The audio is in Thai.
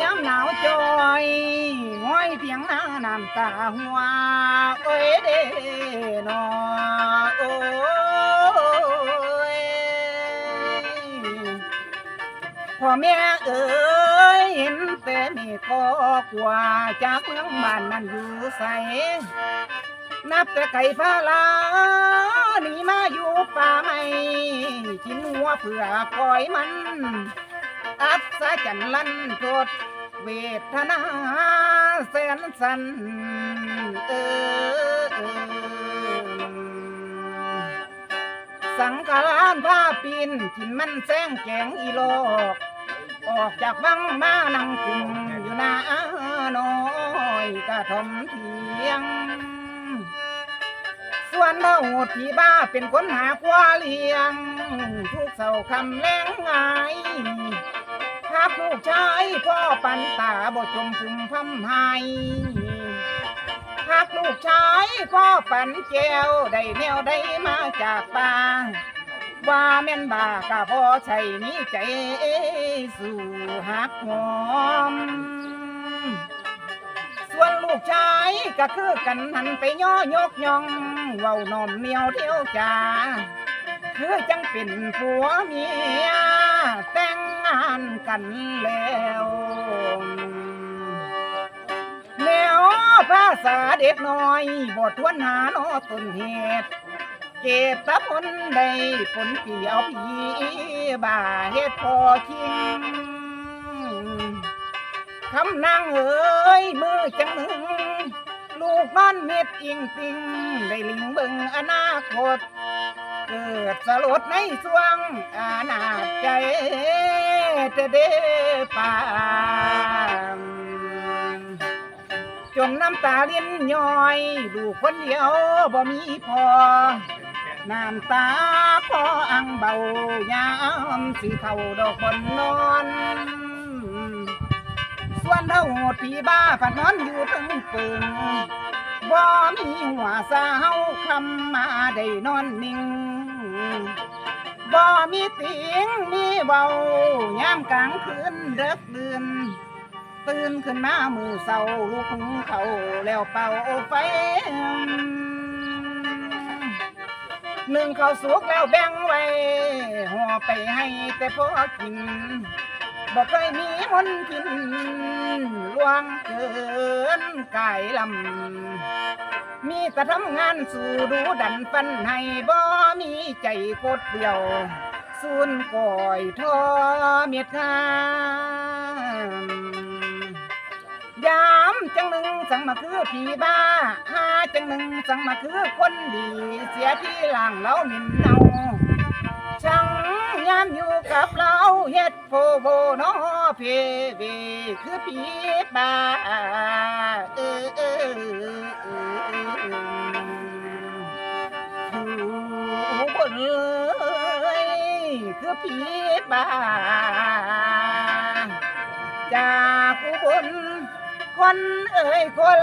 ย้ำหนาวจอยง้อยเพียงหน้าน้ำตาหัวโอ้ยเด้นอโอ้ยพ่อแม่เอ๋ยเห็นแต่มีก็กว่าจากเมืองบ้านนั้นอยู่ใสนับแต่ไก่พาลาหนีมาอยู่ป่าไม่กินหัวเผื่อคอยมันอัศจรรย์ลั่นโทษเวทนาแสนสันสังการานผ้าปีนกินมันแซงแกงอีโลกออกจากวังมานั่งคุมอยู่หน้าน้อยกระทมเทียงส่วนเราที่บ้าเป็นคนหาควาเลี้ยงทุกเสาคำแรงง่ายหากลูกชายพ่อปันตาบ่จมพุ่มพำหายหากลูกชายพ่อปันแก้วได้แนวได้มาจากป่าว่าแม่นบ่ากะพ่อใช่มีใจสู่หักหอมส่วนลูกชายก็คือกันหันไปย่อยกย่องเว้าน้อมเมียวเที่ยวจ่าคือจังเป็นผัวเมียแต่งงานกันแล้วแนวภาษาเด็กน้อยบ่ทวนหาโนต้นเหตุเกตผลใดผลเกี่ยวผีบ่าเฮ็ดพอคิงคำนางเอ๋ยมือจังหนึ่งลูกนอนเม็ดอิงติงได้ลิงเบิ่งอนาคตเกิดสลดในสวงอาณาใจเดป่าจนน้ำตาลิ้นย้อยลูกคนเดียวบ่มีพอน้ำตาพออังเบายามสิเข้าดอกบนนอนส่วนเท่าที่บ้าผัดนอนอยู่ตึงปึงบ่มีหัวสาวคำมาได้นอนนิ่งบ่มีติงมีเบายามกลางคืนเด็กตื่นขึ้นมามือเศร้าลูกเขาแล้วเป่าไฟหนึ่งเขาสุกแล้วแบ่งไว้ห่อไปให้แต่พอกินบอกเคยมีมนกินลวงเกินกายลำมีแต่ทำงานสู่ดูดันฟันให้บ่มีใจกดเดียวสูนก่อยทอเมียดงายามจังหนึ่งสั่งมาคือผีบ้าหาจังหนึ่งสั่งมาคือคนดีเสียที่หลังเราหมิ่นเนาช่างยามอยู่กับเราเฮ็ดโพโบโนเพเวคือผีบ้าผู้บนเลยคือผีบ้าจากผู้บนคนเอ่ยคน